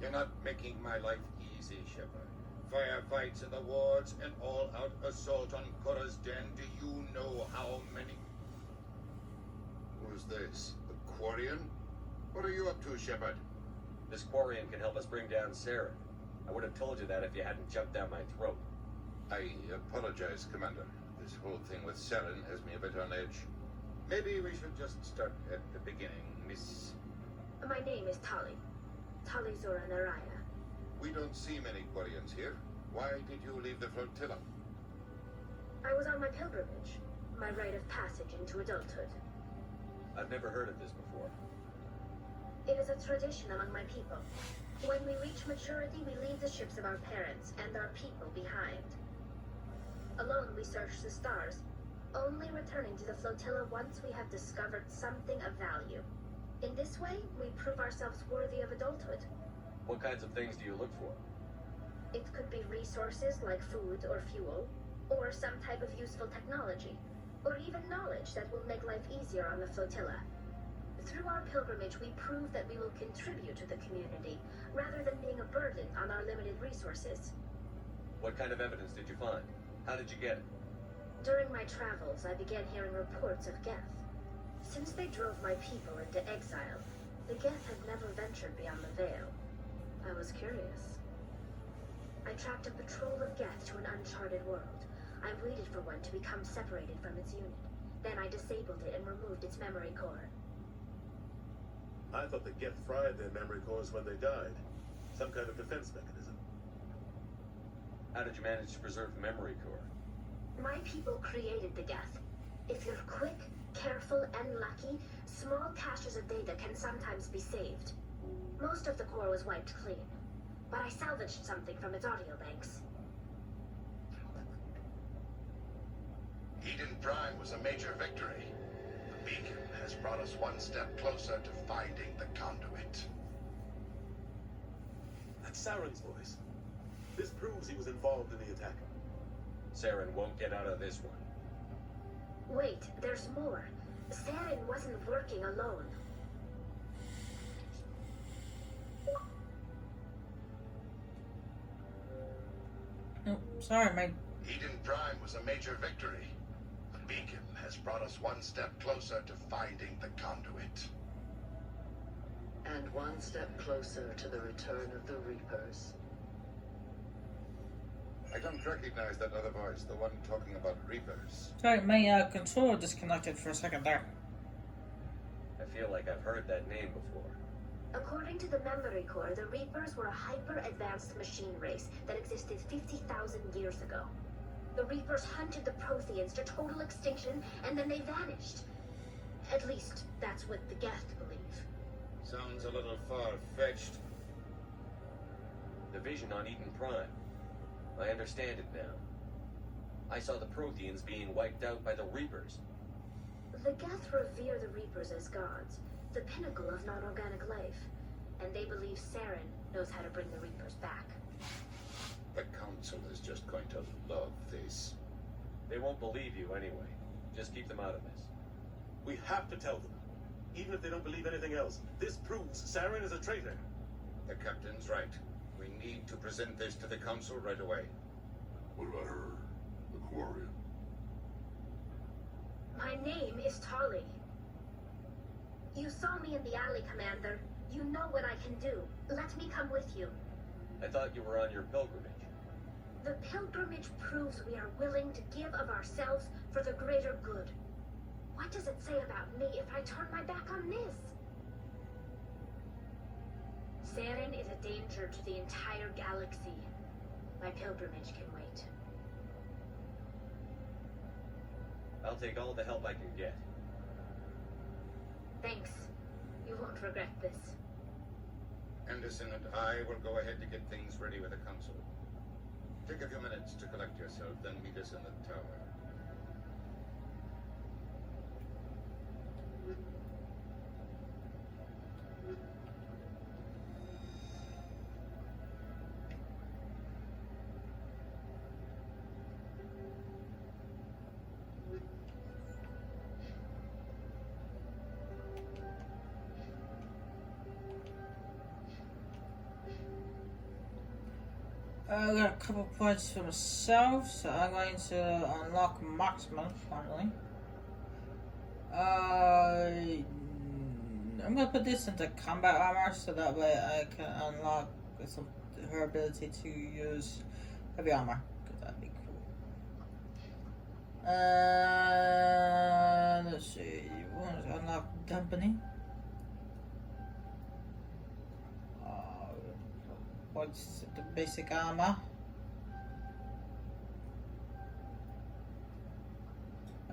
You're not making my life easy, Shepard. Firefights in the wards, an all-out assault on Korra's den. Do you know how many... Who's this? The Quarian? What are you up to, Shepard? This Quarian can help us bring down Saren. I would have told you that if you hadn't jumped down my throat. I apologize, Commander. This whole thing with Saren has me a bit on edge. Maybe we should just start at the beginning, Miss... My name is Tali. Tali Zora Naraya. We don't see many Quarians here. Why did you leave the flotilla? I was on my pilgrimage, my rite of passage into adulthood. I've never heard of this before. It is a tradition among my people. When we reach maturity, we leave the ships of our parents and our people behind. Alone, we search the stars, only returning to the flotilla once we have discovered something of value. In this way, we prove ourselves worthy of adulthood. What kinds of things do you look for? It could be resources like food or fuel, or some type of useful technology, or even knowledge that will make life easier on the flotilla. Through our pilgrimage, we prove that we will contribute to the community, rather than being a burden on our limited resources. What kind of evidence did you find? How did you get it? During my travels, I began hearing reports of Geth. Since they drove my people into exile, the Geth had never ventured beyond the Veil. I was curious. I tracked a patrol of Geth to an uncharted world. I waited for one to become separated from its unit. Then I disabled it and removed its memory core. I thought the Geth fried their memory cores when they died. Some kind of defense mechanism. How did you manage to preserve the memory core? My people created the Geth. If you're quick, careful, and lucky, small caches of data can sometimes be saved. Most of the core was wiped clean, but I salvaged something from its audio banks. Eden Prime was a major victory. The beacon has brought us one step closer to finding the conduit. That's Saren's voice. This proves he was involved in the attack. Saren won't get out of this one. Wait, there's more. Saren wasn't working alone. Oh, sorry, my... Eden Prime was a major victory. The beacon has brought us one step closer to finding the conduit. And one step closer to the return of the Reapers. I don't recognize that other voice, the one talking about Reapers. Sorry, my controller disconnected for a second there. I feel like I've heard that name before. According to the memory core, the Reapers were a hyper-advanced machine race that existed 50,000 years ago. The Reapers hunted the Protheans to total extinction, and then they vanished. At least, that's what the Geth believe. Sounds a little far-fetched. The vision on Eden Prime. I understand it now. I saw the Protheans being wiped out by the Reapers. The Geth revere the Reapers as gods, the pinnacle of non-organic life, and they believe Saren knows how to bring the Reapers back. The Council is just going to love this. They won't believe you anyway. Just keep them out of this. We have to tell them. Even if they don't believe anything else, this proves Saren is a traitor. The Captain's right. We need to present this to the Council right away. What about her? The Quarian? My name is Tali. You saw me in the alley, Commander. You know what I can do. Let me come with you. I thought you were on your pilgrimage. The pilgrimage proves we are willing to give of ourselves for the greater good. What does it say about me if I turn my back on this? Saren is a danger to the entire galaxy. My pilgrimage can wait. I'll take all the help I can get. Thanks. You won't regret this. Anderson and I will go ahead to get things ready with the Council. Take a few minutes to collect yourself, then meet us in the tower. I got a couple points for myself, so I'm going to unlock marksman finally. I'm gonna put this into combat armor so that way I can unlock her ability to use heavy armor. Cause that'd be cool. Let's see. You want to unlock dampening? What's the basic armor?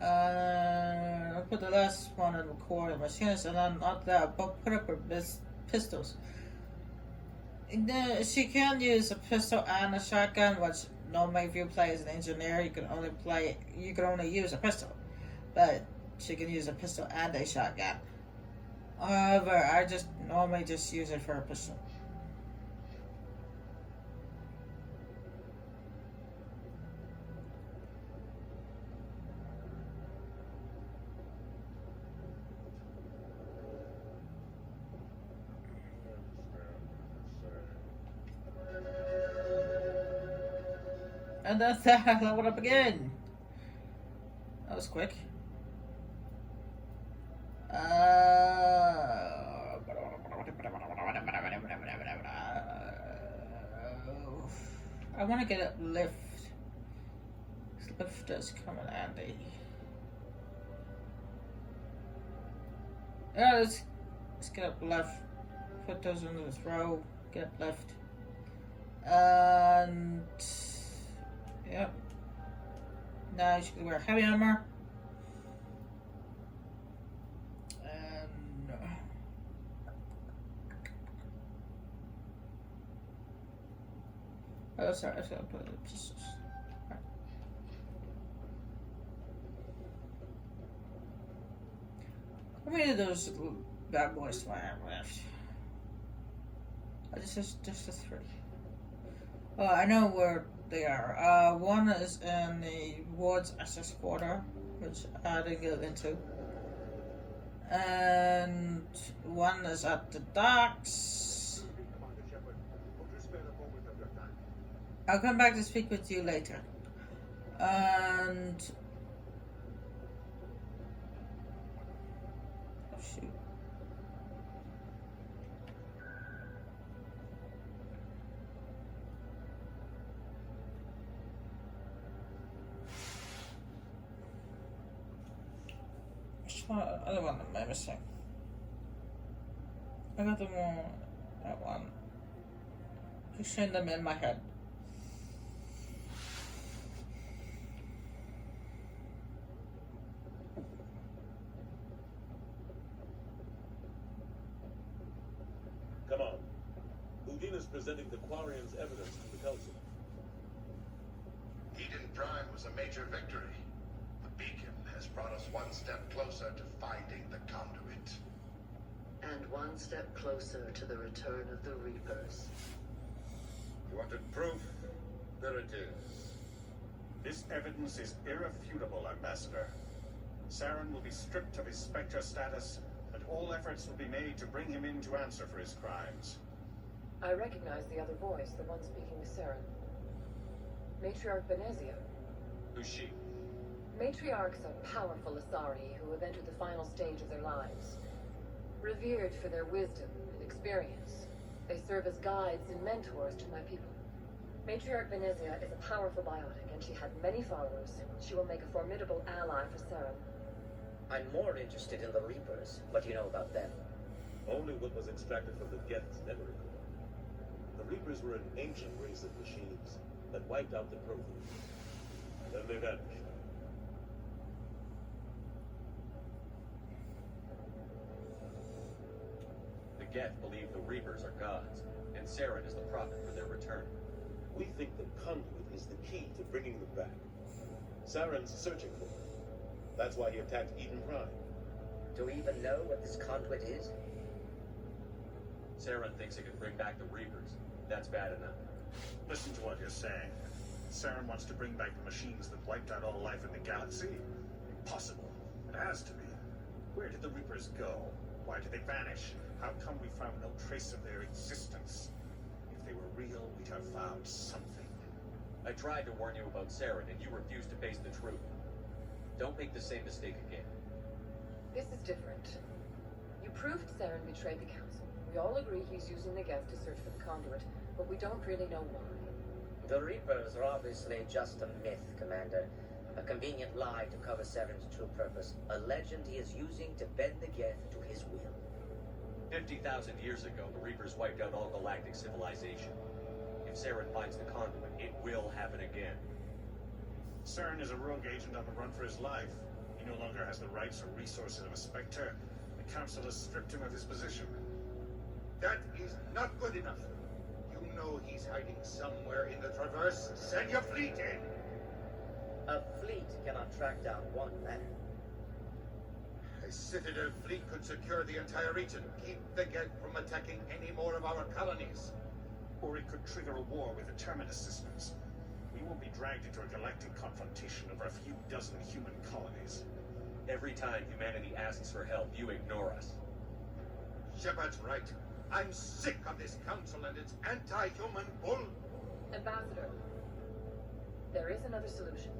I'll put the last one in the core machines, and then not that, but put up her pistols. She can use a pistol and a shotgun, which normally if you play as an engineer, you can only use a pistol. But she can use a pistol and a shotgun. However, I just normally just use it for a pistol. And that's that. I leveled up again. That was quick. I want to get up lift. Lift does come in handy. Yeah, let's get up left. Put those into the throw. Get up left. And yep. Now she can wear heavy armor. And oh, sorry, I was gonna put it in pistols. Right. How many of those little bad boys do I have left? Just the 3. Oh, I know where they are. One is in the Ward's access quarter, which I didn't get into. And one is at the docks. I'll come back to speak with you later. And oh, shoot. Other one am I missing? I got them all. That one. Just showing them in my head. Come on. Udina's presenting the Quarian's evidence to the Council. Eden Prime was a major victory. The beacon has brought us one step closer to finding the conduit. And one step closer to the return of the Reapers. You wanted proof? There it is. This evidence is irrefutable, Ambassador. Saren will be stripped of his Spectre status, and all efforts will be made to bring him in to answer for his crimes. I recognize the other voice, the one speaking with Saren. Matriarch Benezia. Who's she? Matriarchs are powerful Asari who have entered the final stage of their lives. Revered for their wisdom and experience, they serve as guides and mentors to my people. Matriarch Benezia is a powerful biotic, and she has many followers. She will make a formidable ally for Saren. I'm more interested in the Reapers. What do you know about them? Only what was extracted from the Geth's memory core. The Reapers were an ancient race of machines that wiped out the Protheans. Then they vanished. The Geth believe the Reapers are gods, and Saren is the prophet for their return. We think the conduit is the key to bringing them back. Saren's searching for it. That's why he attacked Eden Prime. Do we even know what this conduit is? Saren thinks it can bring back the Reapers. That's bad enough. Listen to what you're saying. Saren wants to bring back the machines that wiped out all life in the galaxy? Impossible. It has to be. Where did the Reapers go? Why did they vanish? How come we found no trace of their existence? If they were real, we'd have found something. I tried to warn you about Saren, and you refused to face the truth. Don't make the same mistake again. This is different. You proved Saren betrayed the Council. We all agree he's using the Geth to search for the conduit, but we don't really know why. The Reapers are obviously just a myth, Commander. A convenient lie to cover Saren's true purpose. A legend he is using to bend the Geth to his will. 50,000 years ago, the Reapers wiped out all galactic civilization. If Saren finds the conduit, it will happen again. Saren is a rogue agent on the run for his life. He no longer has the rights or resources of a Spectre. The Council has stripped him of his position. That is not good enough. You know he's hiding somewhere in the Traverse. Send your fleet in! A fleet cannot track down one man. A Citadel fleet could secure the entire region, keep the Geth from attacking any more of our colonies. Or it could trigger a war with the Terminus systems. We won't be dragged into a galactic confrontation over a few dozen human colonies. Every time humanity asks for help, you ignore us. Shepard's right. I'm sick of this council and its anti-human bull. Ambassador, there is another solution.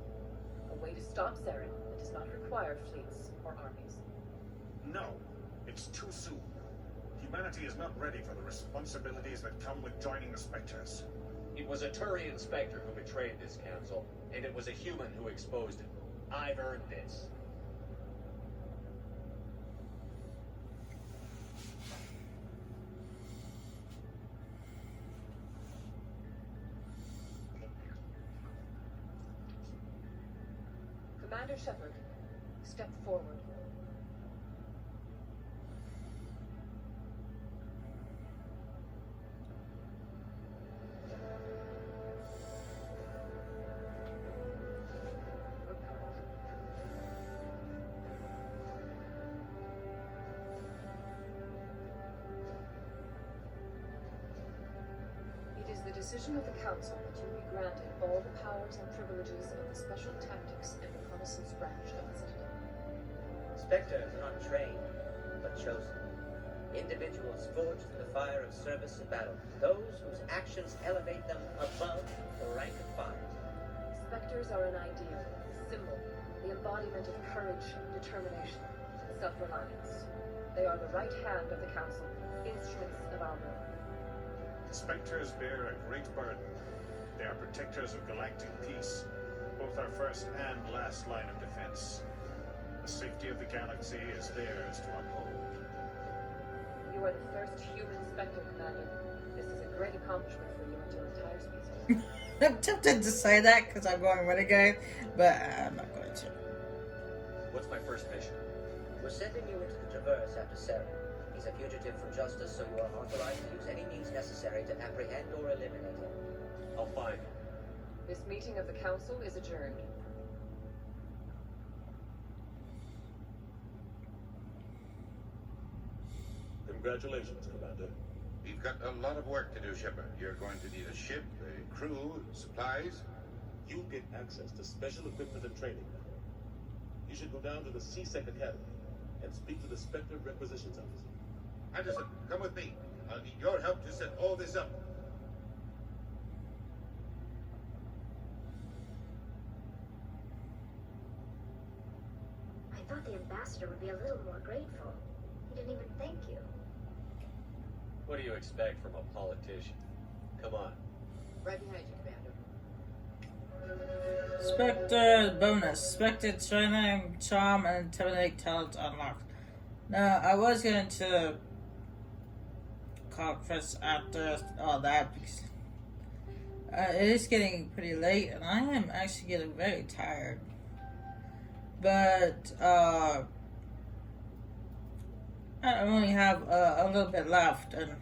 A way to stop Saren that does not require fleets or armies. No, it's too soon. Humanity is not ready for the responsibilities that come with joining the Spectres. It was a Turian Spectre who betrayed this council, and it was a human who exposed it. I've earned this. Commander Shepard, step forward. It is the decision of the Council that you be granted all the powers and privileges of the Special Tactics and Reconnaissance branch of the Citadel. Spectres are not trained, but chosen. Individuals forged in the fire of service and battle. Those whose actions elevate them above the rank of fire. Spectres are an ideal, a symbol, the embodiment of courage, determination, and self-reliance. They are the right hand of the Council, instruments of our will. Spectres bear a great burden. They are protectors of galactic peace, both our first and last line of defense. The safety of the galaxy is theirs to uphold. You are the first human Spectre, Commander. This is a great accomplishment for you and your entire species. I'm tempted to say that because I'm going Renegade, but I'm not going to. What's my first mission? We're sending you into the Traverse after Saren. He's a fugitive from justice, so you are authorized to use any means necessary to apprehend or eliminate him. I'll find him. This meeting of the Council is adjourned. Congratulations, Commander. We've got a lot of work to do, Shepard. You're going to need a ship, a crew, supplies. You'll get access to special equipment and training. You should go down to the C-Sec Academy and speak to the Spectre Requisitions Officer. Anderson, come with me. I'll need your help to set all this up. I thought the ambassador would be a little more grateful. He didn't even thank you. What do you expect from a politician? Come on. Right behind you, Commander. Spectre bonus. Spectre training, charm, and intimidate talent unlocked. Now, I was going to conference after all that because it is getting pretty late and I am actually getting very tired. But I only have a little bit left and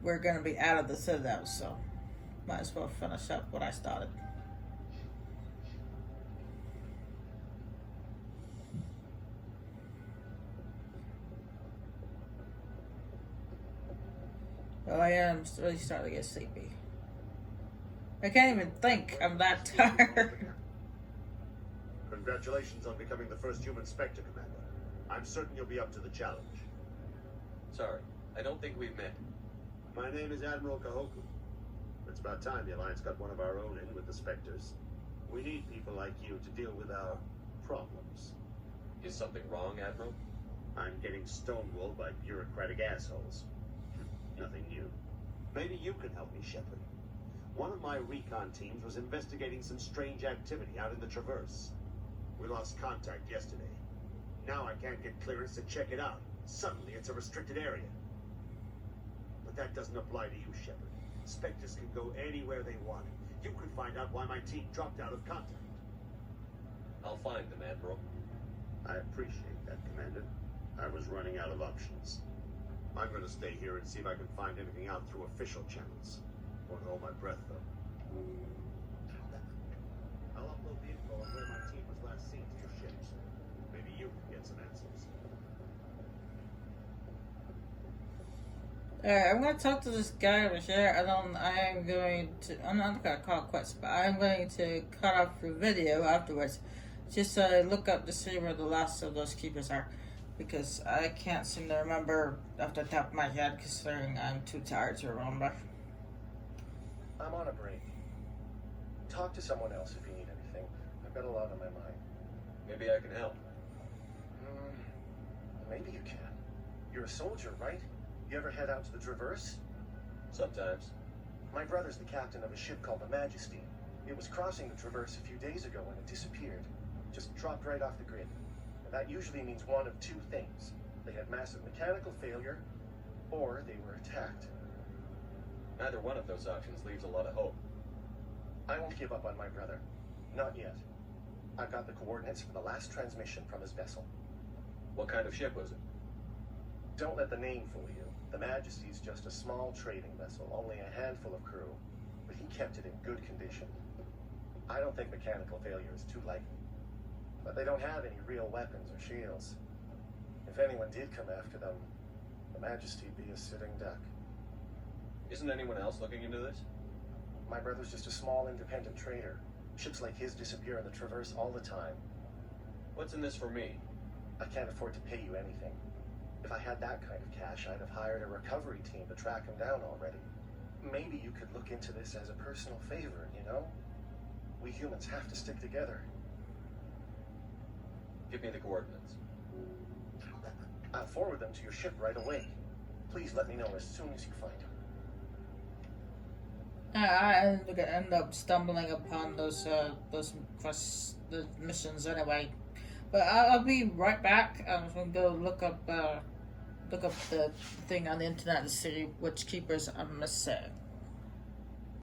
we're going to be out of the Citadel, so might as well finish up what I started. Well, I am really starting to get sleepy. I can't even think. I'm that tired. Congratulations on becoming the first human Spectre, Commander. I'm certain you'll be up to the challenge. Sorry, I don't think we've met. My name is Admiral Kahoku. It's about time the Alliance got one of our own in with the Spectres. We need people like you to deal with our problems. Is something wrong, Admiral? I'm getting stonewalled by bureaucratic assholes. Nothing new. Maybe you can help me, Shepard. One of my recon teams was investigating some strange activity out in the Traverse. We lost contact yesterday. Now I can't get clearance to check it out. Suddenly it's a restricted area. But that doesn't apply to you, Shepard. Spectres can go anywhere they want. You could find out why my team dropped out of contact. I'll find them, Admiral. I appreciate that, Commander. I was running out of options. I'm going to stay here and see if I can find anything out through official channels. Won't hold my breath, though. I'll upload the info on where my team was last seen to your ships. Maybe you can get some answers. Alright, I'm going to talk to this guy over here, and then I'm not going to call it quits, but I'm going to cut off the video afterwards, just so I look up to see where the last of those keepers are, because I can't seem to remember off the top of my head, considering I'm too tired to remember. I'm on a break. Talk to someone else if you need anything. I've got a lot on my mind. Maybe I can help. Maybe you can. You're a soldier, right? You ever head out to the Traverse? Sometimes. My brother's the captain of a ship called the Majesty. It was crossing the Traverse a few days ago when it disappeared. Just dropped right off the grid. And that usually means one of two things. They had massive mechanical failure, or they were attacked. Neither one of those options leaves a lot of hope. I won't give up on my brother. Not yet. I've got the coordinates for the last transmission from his vessel. What kind of ship was it? Don't let the name fool you. The Majesty's just a small trading vessel, only a handful of crew. But he kept it in good condition. I don't think mechanical failure is too likely. But they don't have any real weapons or shields. If anyone did come after them, the Majesty'd be a sitting duck. Isn't anyone else looking into this? My brother's just a small independent trader. Ships like his disappear in the Traverse all the time. What's in this for me? I can't afford to pay you anything. If I had that kind of cash, I'd have hired a recovery team to track him down already. Maybe you could look into this as a personal favor, you know? We humans have to stick together. Give me the coordinates. I'll forward them to your ship right away. Please let me know as soon as you find them. I'm gonna end up stumbling upon those quests, the missions anyway. But I'll be right back. I'm gonna go look up the thing on the internet to see which keepers I'm missing.